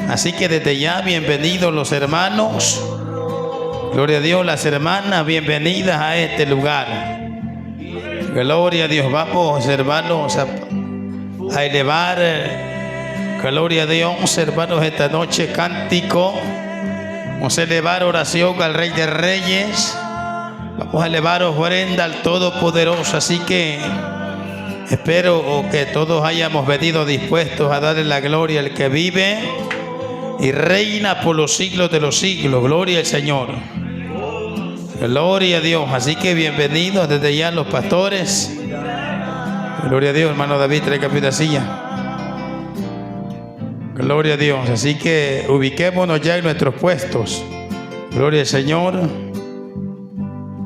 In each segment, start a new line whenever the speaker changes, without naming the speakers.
Así que desde ya, bienvenidos los hermanos. Gloria a Dios, las hermanas, bienvenidas a este lugar. Gloria a Dios. Vamos, hermanos, a elevar, gloria a Dios, hermanos, esta noche cántico. Vamos a elevar oración al Rey de Reyes. Vamos a elevar ofrenda al Todopoderoso. Así que espero que todos hayamos venido dispuestos a darle la gloria al que vive y reina por los siglos de los siglos. Gloria al Señor. Gloria a Dios. Así que bienvenidos desde ya los pastores. Gloria a Dios, hermano David, trae cambio de silla. Gloria a Dios. Así que ubiquémonos ya en nuestros puestos. Gloria al Señor.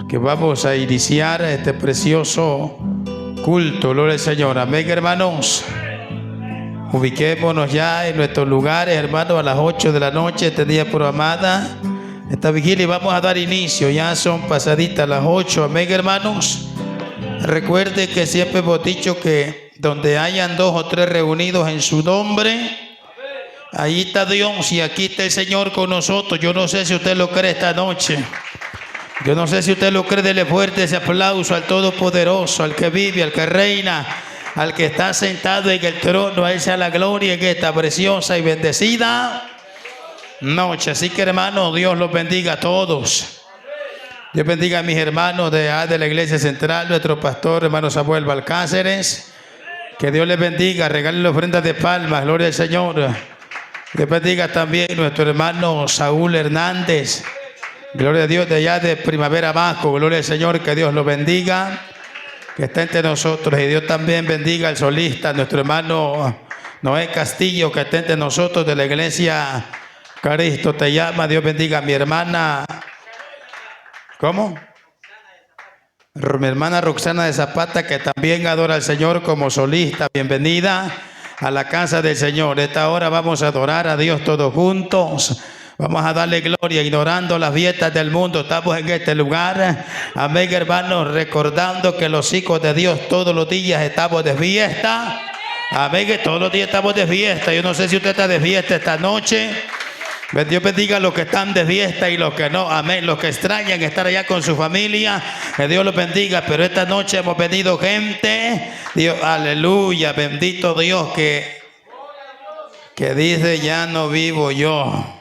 Que vamos a iniciar este precioso culto. Gloria al Señor. Amén, hermanos. Ubiquémonos ya en nuestros lugares, hermanos, a las 8 de la noche, este día programada esta vigilia, y vamos a dar inicio. Ya son pasaditas las 8. Amén, hermanos. Recuerde que siempre hemos dicho que donde hayan 2 o 3 reunidos en su nombre, ahí está Dios y aquí está el Señor con nosotros. Yo no sé si usted lo cree esta noche. Yo no sé si usted lo cree. Dele fuerte ese aplauso al Todopoderoso, al que vive, al que reina, al que está sentado en el trono. A Él sea la gloria en esta preciosa y bendecida noche. Así que, hermanos, Dios los bendiga a todos. Dios bendiga a mis hermanos de la Iglesia Central, nuestro pastor, hermano Samuel Balcáceres. Que Dios les bendiga. Regalen ofrendas de palmas. Gloria al Señor. Dios bendiga también a nuestro hermano Saúl Hernández. Gloria a Dios, de allá de Primavera Abajo. Gloria al Señor. Que Dios los bendiga, que está entre nosotros. Y Dios también bendiga al solista, nuestro hermano Noé Castillo, que está entre nosotros, de la Iglesia Cristo Te Llama. Dios bendiga a mi hermana. ¿Cómo? Mi hermana Roxana de Zapata, que también adora al Señor como solista. Bienvenida a la casa del Señor. Esta hora vamos a adorar a Dios todos juntos. Vamos a darle gloria, ignorando las fiestas del mundo. Estamos en este lugar, amén, hermanos, recordando que los hijos de Dios todos los días estamos de fiesta. Amén, que todos los días estamos de fiesta. Yo no sé si usted está de fiesta esta noche. Dios bendiga a los que están de fiesta y los que no. Amén. Los que extrañan estar allá con su familia, que Dios los bendiga. Pero esta noche hemos venido gente, Dios, aleluya, bendito Dios, que dice: ya no vivo yo.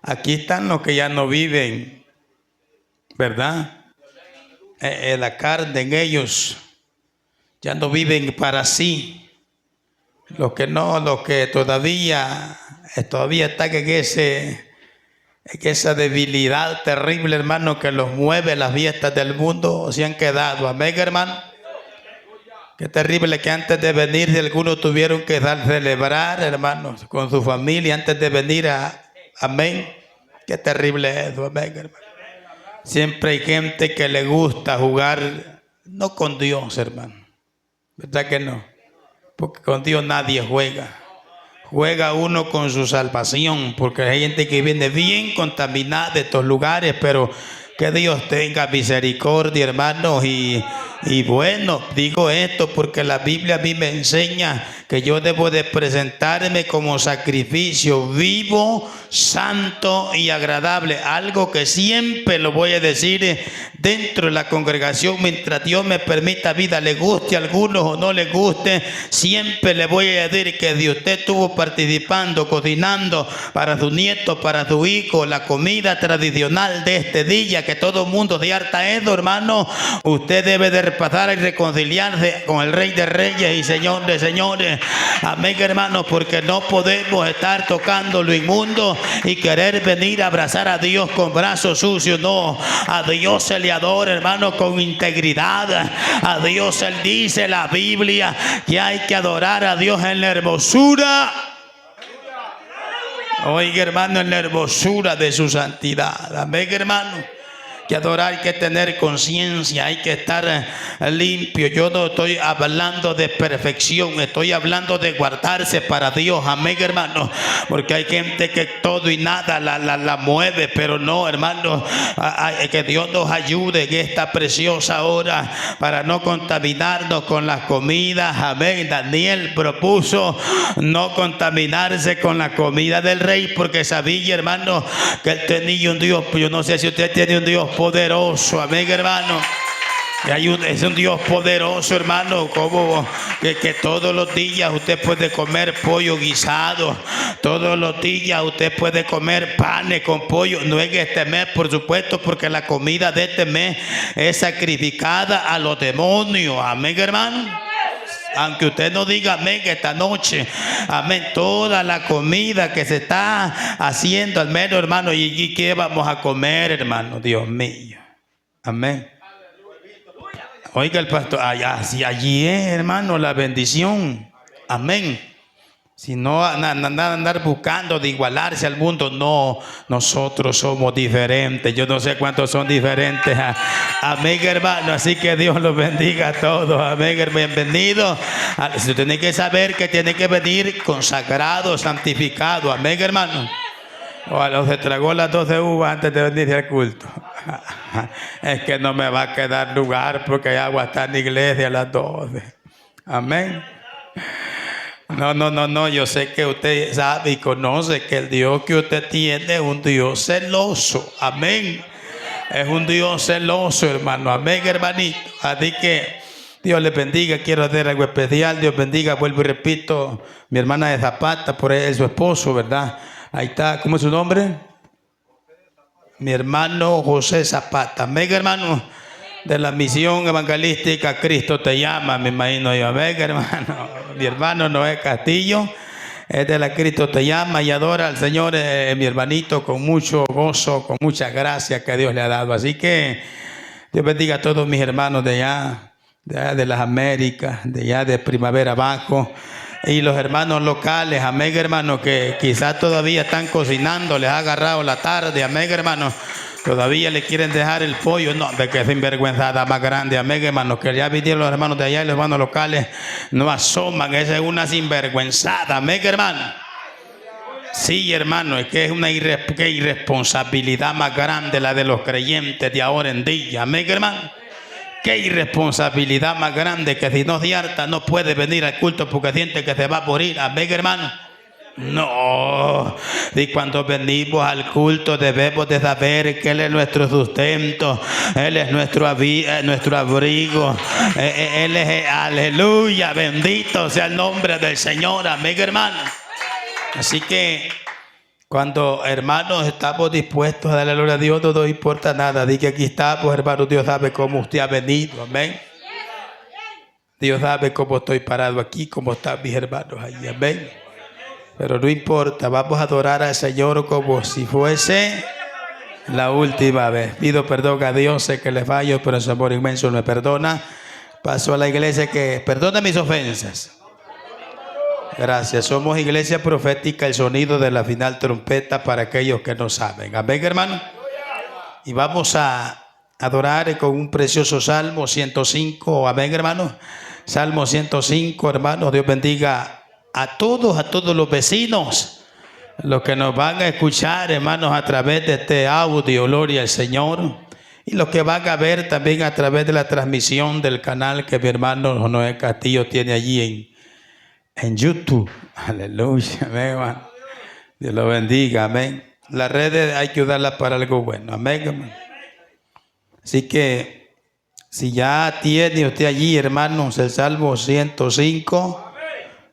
Aquí están los que ya no viven, ¿verdad? La carne en ellos ya no viven para sí. Los que no, los que todavía están en esa debilidad terrible, hermano, que los mueve las fiestas del mundo, se han quedado. Amén, hermano. Qué terrible que antes de venir, algunos tuvieron que celebrar, hermanos, con su familia antes de venir a... Amén. Qué terrible eso. Amén, hermano. Siempre hay gente que le gusta jugar, no con Dios, hermano. ¿Verdad que no? Porque con Dios nadie juega. Juega uno con su salvación, porque hay gente que viene bien contaminada de estos lugares, pero que Dios tenga misericordia, hermanos. Y bueno, digo esto porque la Biblia a mí me enseña que yo debo de presentarme como sacrificio vivo, santo y agradable. Algo que siempre lo voy a decir dentro de la congregación, mientras Dios me permita vida, le guste a algunos o no le guste, siempre le voy a decir que si usted estuvo participando, cocinando para su nieto, para su hijo, la comida tradicional de este día, que todo el mundo de harta eso, hermano, usted debe de repasar y reconciliarse con el Rey de Reyes y Señor de Señores. Amén, hermanos, porque no podemos estar tocando lo inmundo y querer venir a abrazar a Dios con brazos sucios. No, a Dios se le adora, hermano, con integridad. A Dios Él dice la Biblia que hay que adorar a Dios en la hermosura. Oiga, hermano, en la hermosura de su santidad. Amén, hermano. que adorar, hay que tener conciencia, hay que estar limpio. Yo no estoy hablando de perfección, estoy hablando de guardarse para Dios. Amén, hermano. Porque hay gente que todo y nada la mueve, pero no, hermano. Que Dios nos ayude en esta preciosa hora para no contaminarnos con las comidas. Amén. Daniel propuso no contaminarse con la comida del rey, porque sabía, hermano, que él tenía un Dios. Yo no sé si usted tiene un Dios poderoso. Amén, hermano. Es un Dios poderoso, hermano, como que todos los días usted puede comer pollo guisado, todos los días usted puede comer panes con pollo. No en este mes, por supuesto, porque la comida de este mes es sacrificada a los demonios. Amén, hermano. Aunque usted no diga amén esta noche, amén, toda la comida que se está haciendo, al menos, hermano, y qué vamos a comer, hermano, Dios mío, amén. Oiga el pastor, allí es, hermano, la bendición, amén. Si no andar buscando de igualarse al mundo, no, nosotros somos diferentes. Yo no sé cuántos son diferentes. Amén, hermano. Así que Dios los bendiga a todos. Amén, bienvenido. Usted tiene que saber que tiene que venir consagrado, santificado. Amén, hermano. O a los que tragó las 12 uvas antes de venir al culto. Es que no me va a quedar lugar porque hay agua está en la iglesia a las 12. Amén. No, yo sé que usted sabe y conoce que el Dios que usted tiene es un Dios celoso. Amén. Es un Dios celoso, hermano. Amén, hermanito. Así que Dios le bendiga. Quiero hacer algo especial. Dios bendiga. Vuelvo y repito. Mi hermana de Zapata, por ahí es su esposo, ¿verdad? Ahí está. ¿Cómo es su nombre? Mi hermano José Zapata. Amén, hermano. De la misión evangelística Cristo te llama, me imagino yo. Amén, hermano. Mi hermano Noé Castillo es de la Cristo te llama y adora al Señor, mi hermanito, con mucho gozo, con mucha gracia que Dios le ha dado. Así que Dios bendiga a todos mis hermanos de allá de las Américas, de allá de Primavera Abajo, y los hermanos locales. Amén, hermano, que quizás todavía están cocinando, les ha agarrado la tarde. Amén, hermano. Todavía le quieren dejar el pollo. No, de que sinvergüenzada más grande. Amén, hermano. Que ya vinieron los hermanos de allá y los hermanos locales no asoman. Esa es una sinvergüenzada. Amén, hermano. Sí, hermano. Es que es una irresponsabilidad más grande la de los creyentes de ahora en día. Amén, hermano. Qué irresponsabilidad más grande, que si no se harta no puede venir al culto porque siente que se va a morir. Amén, hermano. No, y cuando venimos al culto debemos de saber que Él es nuestro sustento, Él es nuestro abrigo, Él es, aleluya, bendito sea el nombre del Señor. Amén, hermano. Así que cuando, hermanos, estamos dispuestos a darle gloria a Dios, no nos importa nada. Dice que aquí estamos, hermanos. Dios sabe cómo usted ha venido. Amén. Dios sabe cómo estoy parado aquí, cómo están mis hermanos ahí. Amén. Pero no importa, vamos a adorar al Señor como si fuese la última vez. Pido perdón a Dios, sé que le fallo, pero en su amor inmenso me perdona. Paso a la iglesia que perdona mis ofensas. Gracias. Somos iglesia profética, el sonido de la final trompeta para aquellos que no saben. Amén, hermano. Y vamos a adorar con un precioso Salmo 105. Amén, hermano. Salmo 105, hermano. Dios bendiga a todos los vecinos, los que nos van a escuchar, hermanos, a través de este audio, gloria al Señor, y los que van a ver también a través de la transmisión del canal que mi hermano Noé Castillo tiene allí en YouTube. Aleluya, amén, hermano. Dios lo bendiga, amén. Las redes hay que usarlas para algo bueno, amén, hermano. Así que si ya tiene usted allí, hermanos, el Salmo 105,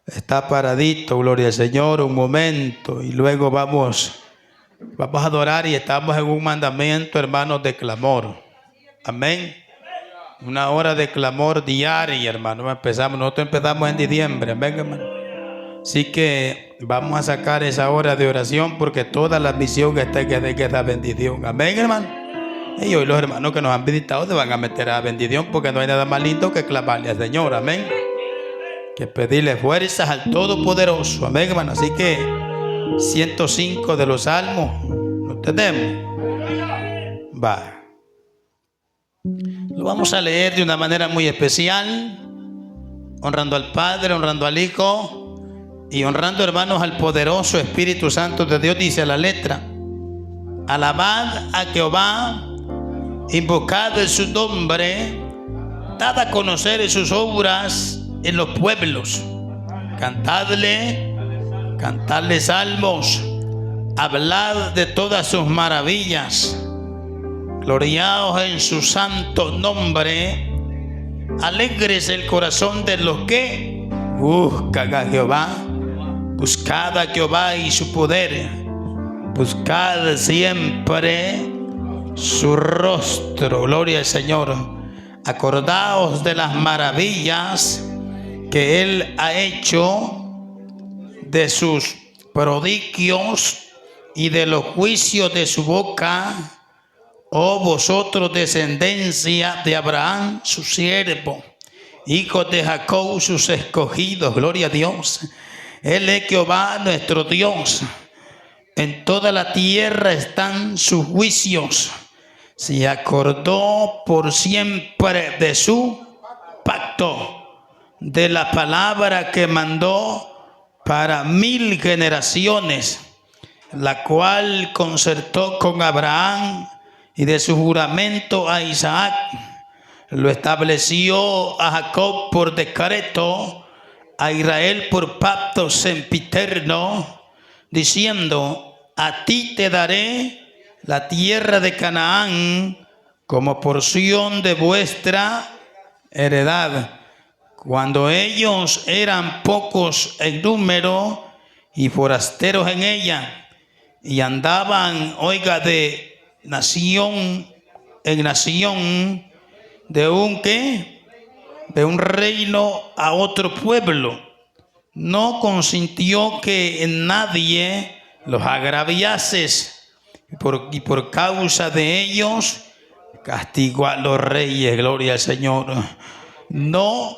está paradito, gloria al Señor, un momento, y luego vamos a adorar, y estamos en un mandamiento, hermanos, de clamor. Amén. Una hora de clamor diaria, hermano. Nosotros empezamos en diciembre, amén, hermano. Así que vamos a sacar esa hora de oración, porque toda la misión está en esa bendición. Amén, hermano. Y hoy los hermanos que nos han visitado se van a meter a la bendición, porque no hay nada más lindo que clamarle al Señor. Amén. Que pedirle fuerzas al Todopoderoso. Amén, hermano. Así que 105 de los salmos, ¿lo tenemos? Va. Lo vamos a leer de una manera muy especial, honrando al Padre, honrando al Hijo y honrando, hermanos, al poderoso Espíritu Santo de Dios. Dice la letra: alabad a Jehová, invocad su nombre, dad a conocer sus obras en los pueblos, cantadle salmos, hablad de todas sus maravillas, gloriaos en su santo nombre, alegres el corazón de los que buscan a Jehová. Buscad a Jehová y su poder, buscad siempre su rostro. Gloria al Señor. Acordaos de las maravillas que Él ha hecho, de sus prodigios y de los juicios de su boca, oh vosotros, descendencia de Abraham, su siervo, hijos de Jacob, sus escogidos. Gloria a Dios. Él es Jehová nuestro Dios. En toda la tierra están sus juicios. Se acordó por siempre de su pacto, de la palabra que mandó para 1000 generaciones, la cual concertó con Abraham, y de su juramento a Isaac. Lo estableció a Jacob por decreto, a Israel por pacto sempiterno, diciendo: a ti te daré la tierra de Canaán como porción de vuestra heredad. Cuando ellos eran pocos en número y forasteros en ella, y andaban, oiga, de nación en nación, de un reino a otro pueblo, no consintió que en nadie los agraviase, y por causa de ellos castigó a los reyes. Gloria al Señor. No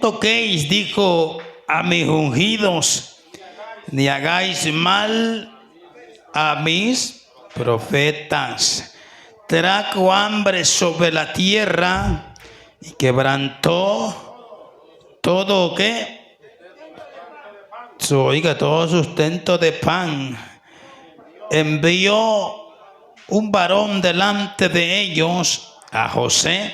toquéis, dijo, a mis ungidos, ni hagáis mal a mis profetas. Trajo hambre sobre la tierra y quebrantó todo, ¿qué? Oiga, todo sustento de pan. Envió un varón delante de ellos, a José,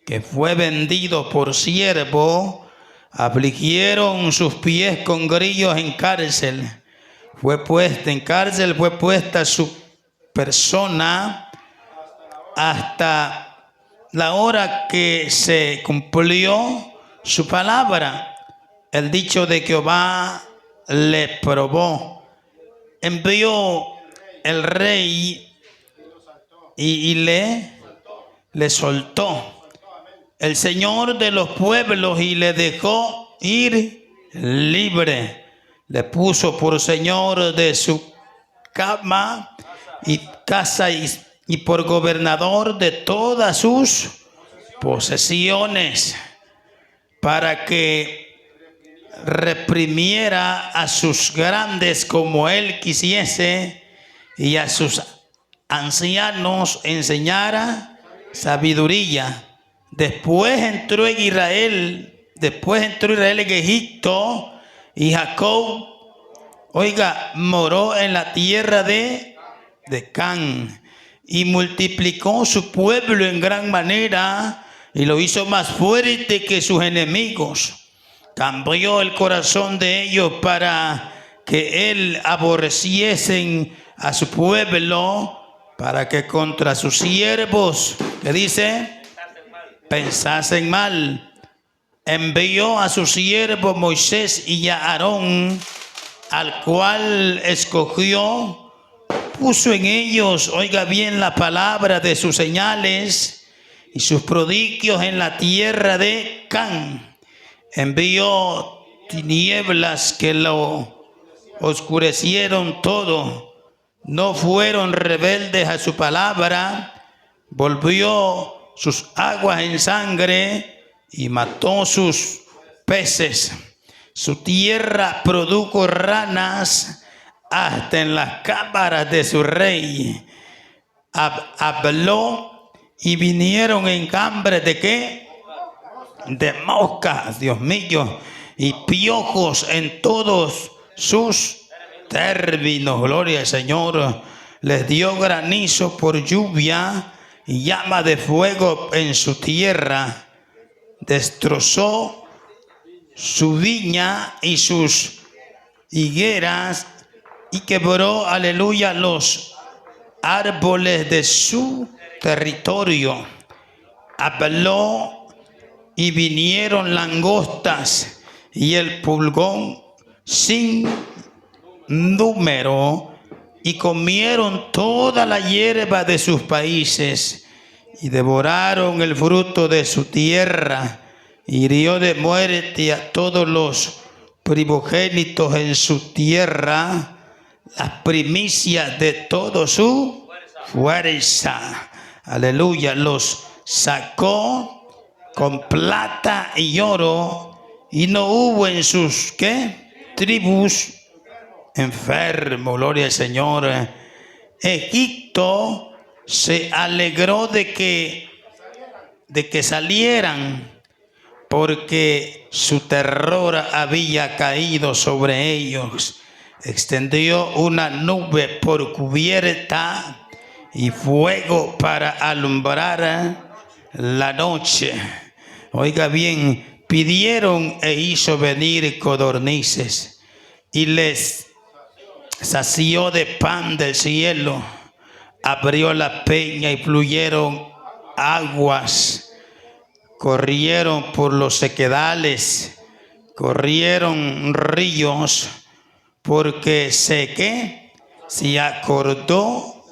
que fue vendido por siervo. Afligieron sus pies con grillos en cárcel. Fue puesta su persona hasta la hora que se cumplió su palabra. El dicho de Jehová le probó. Envió el rey y le soltó el Señor de los pueblos, y le dejó ir libre. Le puso por señor de su cama y casa, y por gobernador de todas sus posesiones, para que reprimiera a sus grandes como él quisiese, y a sus ancianos enseñara sabiduría. Después entró Israel en Egipto, y Jacob, oiga, moró en la tierra de Can, y multiplicó su pueblo en gran manera, y lo hizo más fuerte que sus enemigos. Cambió el corazón de ellos para que él aborreciesen a su pueblo, para que contra sus siervos, ¿qué dice?, pensasen mal. Envió a su siervo Moisés y a Aarón, al cual escogió, puso en ellos, oiga bien, la palabra de sus señales y sus prodigios en la tierra de Can. Envió tinieblas que lo oscurecieron todo. No fueron rebeldes a su palabra. Volvió sus aguas en sangre y mató sus peces. Su tierra produjo ranas hasta en las cámaras de su rey. Habló y vinieron enjambres de ¿qué? De moscas, Dios mío, y piojos en todos sus términos. Gloria al Señor. Les dio granizo por lluvia y llama de fuego en su tierra. Destrozó su viña y sus higueras y quebró, aleluya, los árboles de su territorio. Habló y vinieron langostas y el pulgón sin número y comieron toda la hierba de sus países y devoraron el fruto de su tierra. Hirió de muerte a todos los primogénitos en su tierra, las primicias de toda su fuerza. Aleluya. Los sacó con plata y oro y no hubo en sus ¿qué? Tribus enfermo. Gloria al Señor. Egipto se alegró de que salieran, porque su terror había caído sobre ellos. Extendió una nube por cubierta y fuego para alumbrar la noche. Oiga bien, pidieron e hizo venir codornices y les sació de pan del cielo. Abrió la peña y fluyeron aguas. Corrieron por los sequedales, corrieron ríos, porque se acordó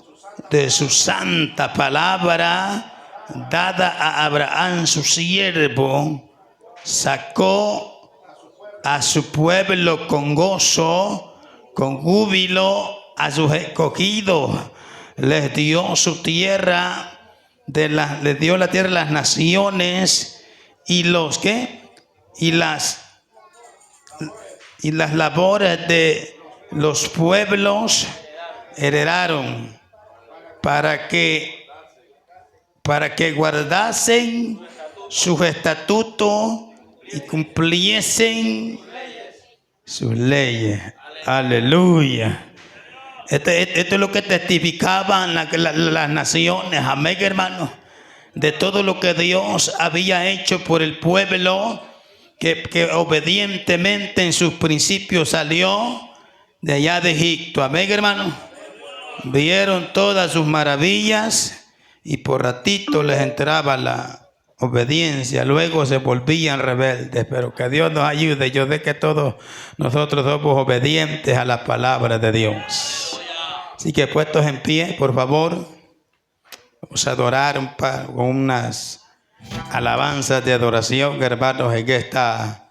de su santa palabra dada a Abraham su siervo. Sacó a su pueblo con gozo, con júbilo a sus escogidos. Les dio su tierra. Les dio la tierra a las naciones y los ¿qué? Y las labores de los pueblos heredaron para que guardasen sus estatutos y cumpliesen sus leyes. Aleluya. Esto es lo que testificaban las naciones, amén, hermano, de todo lo que Dios había hecho por el pueblo que obedientemente en sus principios salió de allá de Egipto, amén, hermano. Vieron todas sus maravillas y por ratito les entraba la obediencia, luego se volvían rebeldes, pero que Dios nos ayude. Yo sé que todos nosotros somos obedientes a la palabra de Dios. Así que puestos en pie, por favor, vamos a adorar con unas alabanzas de adoración, hermanos, en esta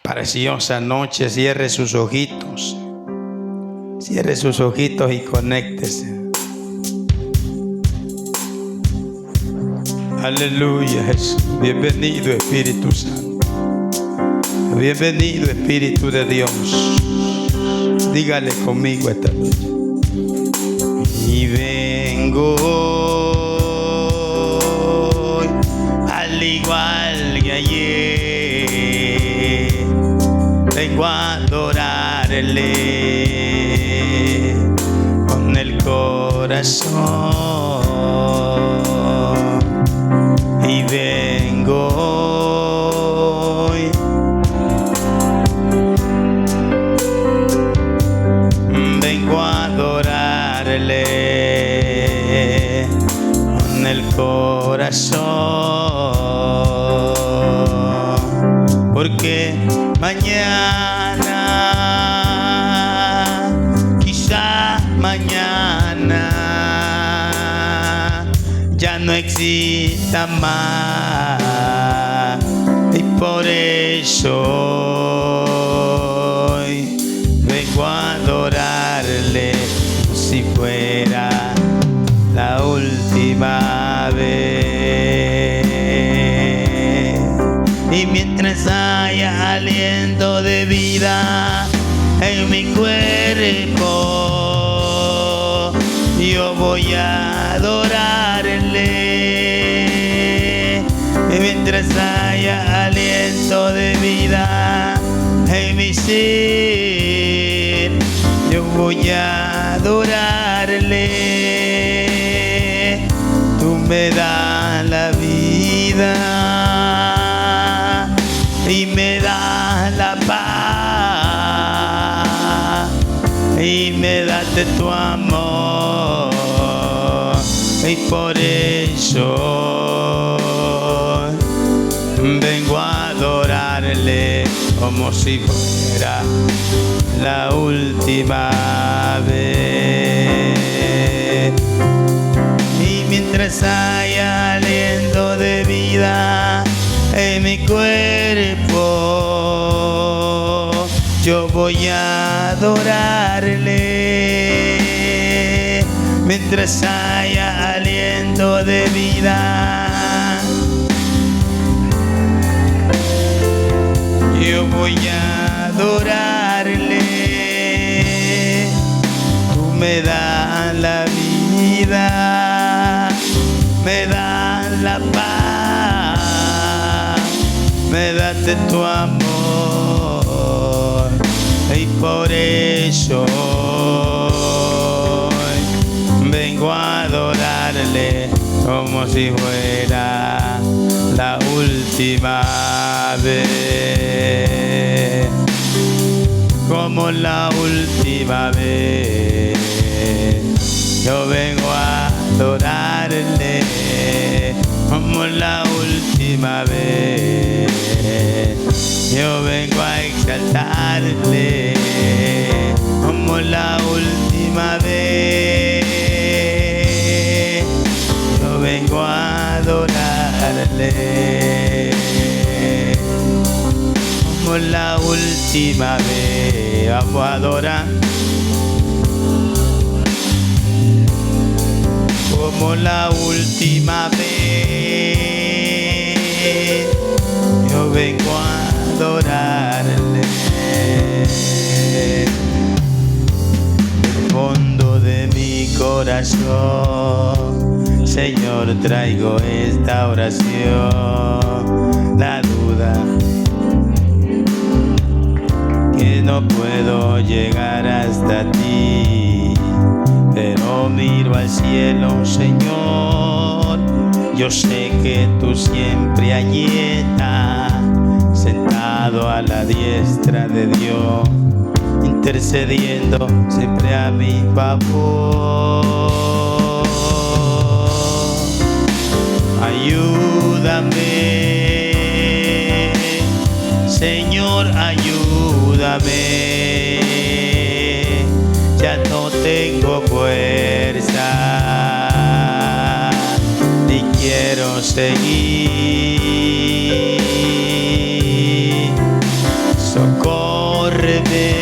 preciosa noche. Cierre sus ojitos y conéctese. Aleluya, Jesús. Bienvenido, Espíritu Santo. Bienvenido, Espíritu de Dios. Dígale conmigo esta noche. Y vengo hoy, al igual que ayer, vengo a adorarle con el corazón. Y vengo hoy, vengo a adorarle con el corazón, porque mañana, quizá mañana, ya no exista más, y por eso hoy vengo a adorarle si fuera la última vez. Y mientras haya aliento de vida en mi cuerpo, yo voy a adorarle mientras haya aliento de vida en mi ser, yo voy a adorarle. Tú me das la vida y me das la paz y me das de tu amor, y por eso vengo a adorarle como si fuera la última vez. Y mientras haya aliento de vida en mi cuerpo, yo voy a adorarle. Mientras haya aliento de vida, yo voy a adorarle. Tú me das la vida, me das la paz, me das de tu amor, y por eso vengo a adorarle como si fuera la última vez, como la última vez. Yo vengo a adorarle como la última vez. Yo vengo a exaltarle como la última vez. Yo vengo a adorarle como la última vez. Vamos a adorar como la última vez. Yo vengo a adorarle. Del fondo de mi corazón, Señor, traigo esta oración. La duda que no puedo llegar hasta ti, pero miro al cielo, Señor. Yo sé que tú siempre allí estás, sentado a la diestra de Dios, intercediendo siempre a mi favor. Ayúdame, Señor, ayúdame. Ya no tengo fuerza y quiero seguir. Socórreme,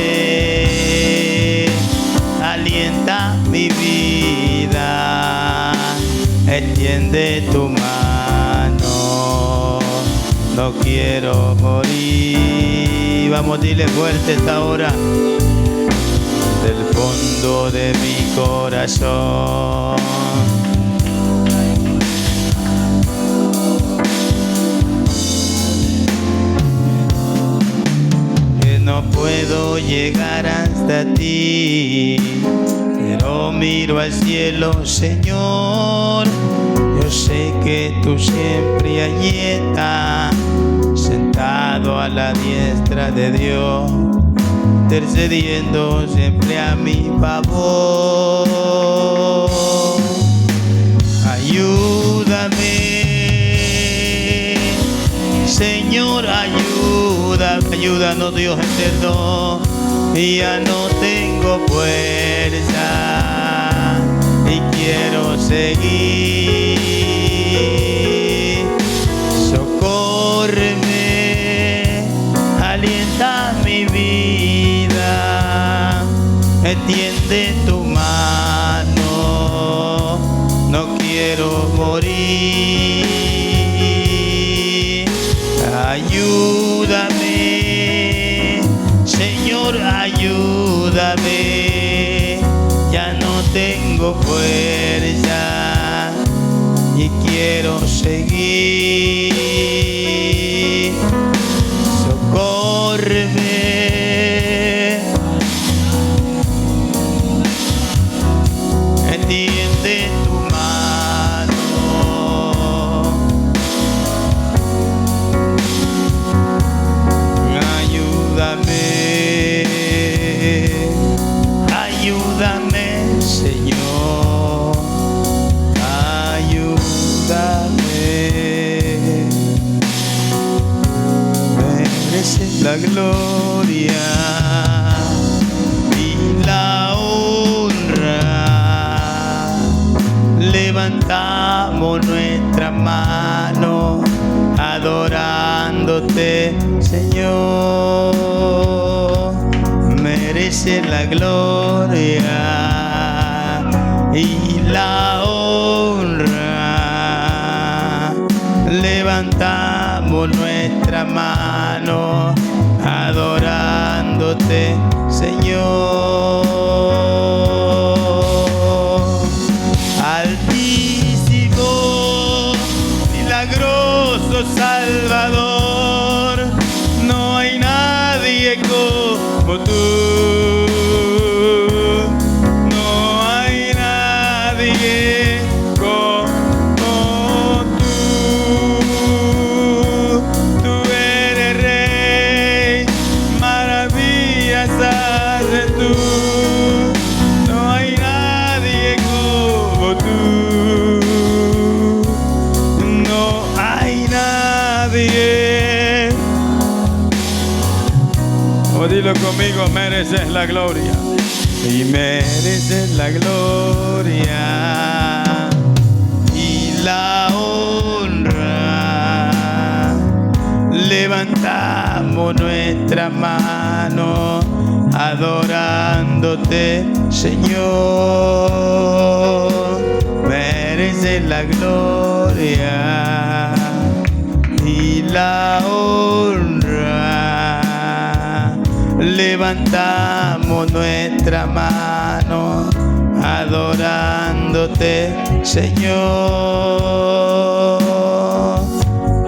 alienta mi vida, extiende tu mano, no quiero morir. Vamos, dile fuerte esta hora. Del fondo de mi corazón, que no puedo llegar hasta ti, pero miro al cielo, Señor. Yo sé que tú siempre allí estás, sentado a la diestra de Dios, intercediendo siempre a mi favor. Ayúdame, Señor, ayúdame. Ayúdanos, Dios eterno, y ya no tengo fuerza y quiero seguir. Socórreme, alienta mi vida, extiende tu mano, no quiero morir. Ayúdame, Señor, ayúdame. Ya no tengo fuerza y quiero seguir. Señor. Merece la gloria y la honra. Levantamos nuestra mano adorándote, Señor. Altísimo, milagroso Salvador, no hay nadie como tú. No hay nadie como tú. Tú eres Rey, maravillas haces tú. No hay nadie como tú. No hay nadie. Oh, dilo conmigo, mereces la gloria. Y mereces la gloria y la honra. Levantamos nuestra mano adorándote, Señor. Mereces la gloria y la honra. Levantamos nuestra mano adorándote, Señor.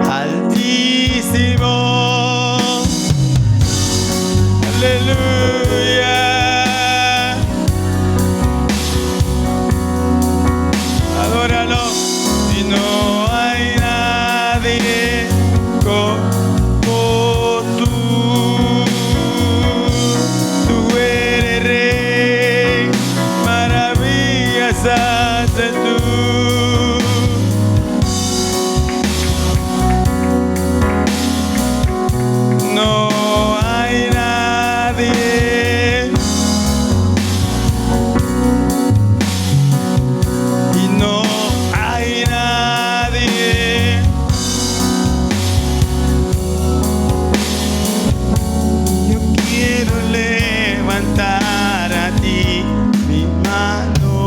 Altísimo, aleluya. Adóralo. Y no hay nadie como tú. Tú eres Rey, maravillas haces tú. No hay nadie. Y no hay nadie. Yo quiero levantar a ti mi mano.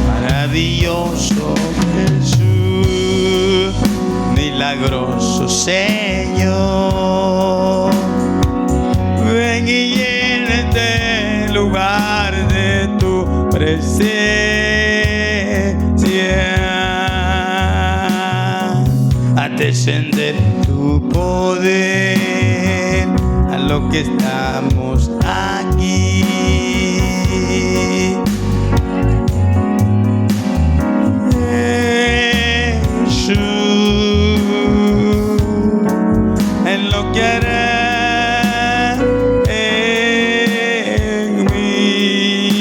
Maravilloso Jesús, milagroso Señor. Ven y llena este lugar de tu presencia. A descender tu poder a lo que estamos aquí. Jesús, en lo que hará en mí.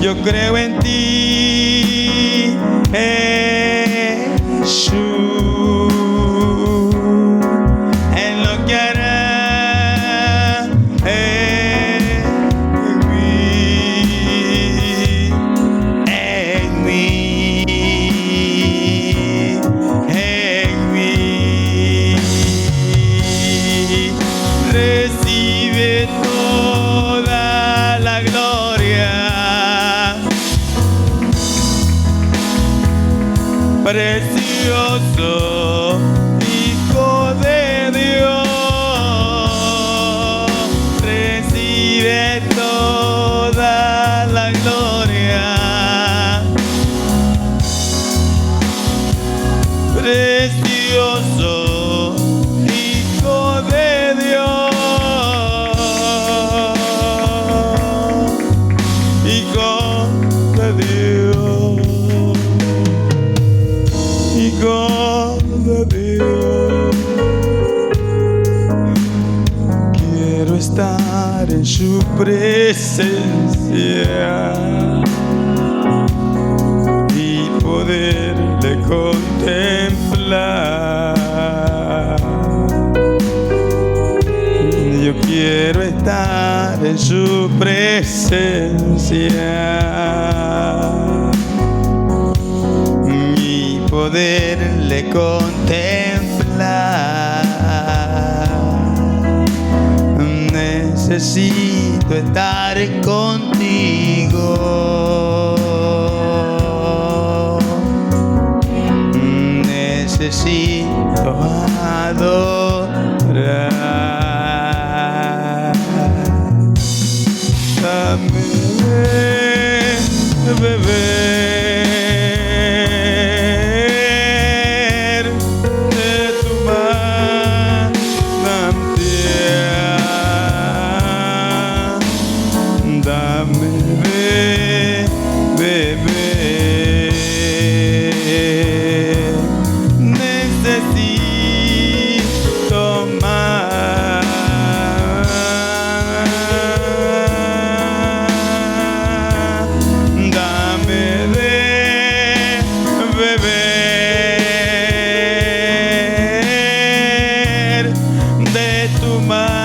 Yo creo en ti, Jesús, en lo que hará en mí, en mí, en mí. Recibe toda la gloria. Precioso Hijo de Dios, recibe toda la gloria. Precioso Hijo de Dios, Hijo de Dios, Hijo de Dios. Quiero estar en su presencia y poderle contemplar. Yo quiero estar en su presencia y poderle contemplar. Necesito estar contigo. Necesito adorar. Dame beber de tu manantial. Dame beber. Necesito más. Dame beber de tu manantial.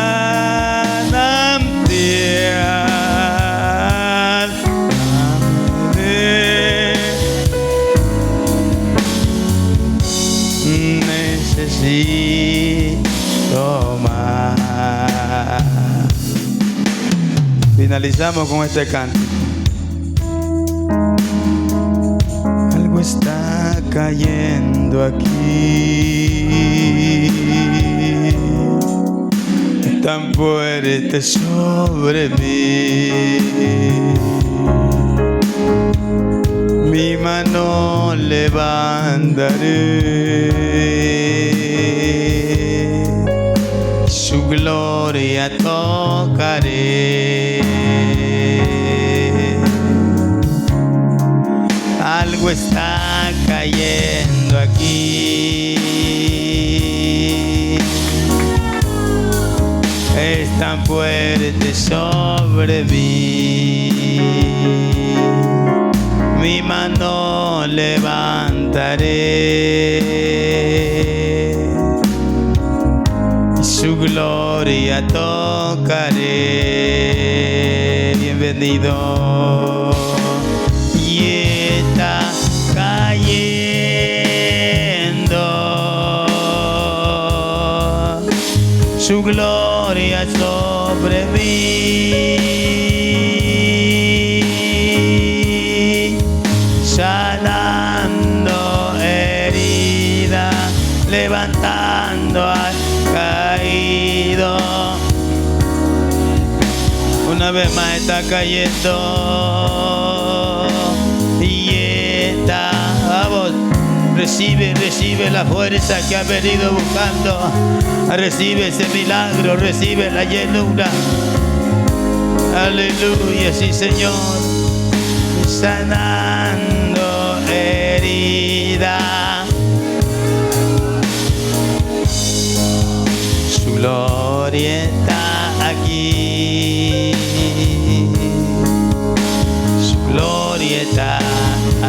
Necesito más. Finalizamos con este canto. Algo está cayendo aquí, tan fuerte sobre mí. Mi mano levantaré, su gloria tocaré. Algo está cayendo aquí, es tan fuerte sobre mí. Mi mano levantaré, su gloria tocaré. Bienvenido. Y está cayendo su gloria sobre mí, sanando herida, levantando al caído. Una vez más está cayendo y está, vamos, recibe la fuerza que has venido buscando. Recibe ese milagro, recibe la llenura. Aleluya, sí Señor. Sanando herida, su gloria está aquí, su gloria está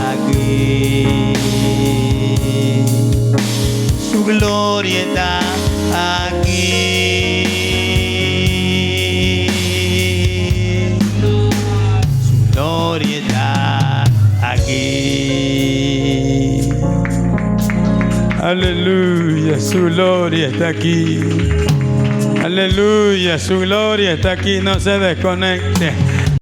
aquí, su gloria está aquí, su gloria está aquí. Aleluya, su gloria está aquí. Aleluya, su gloria está aquí. No se desconecte.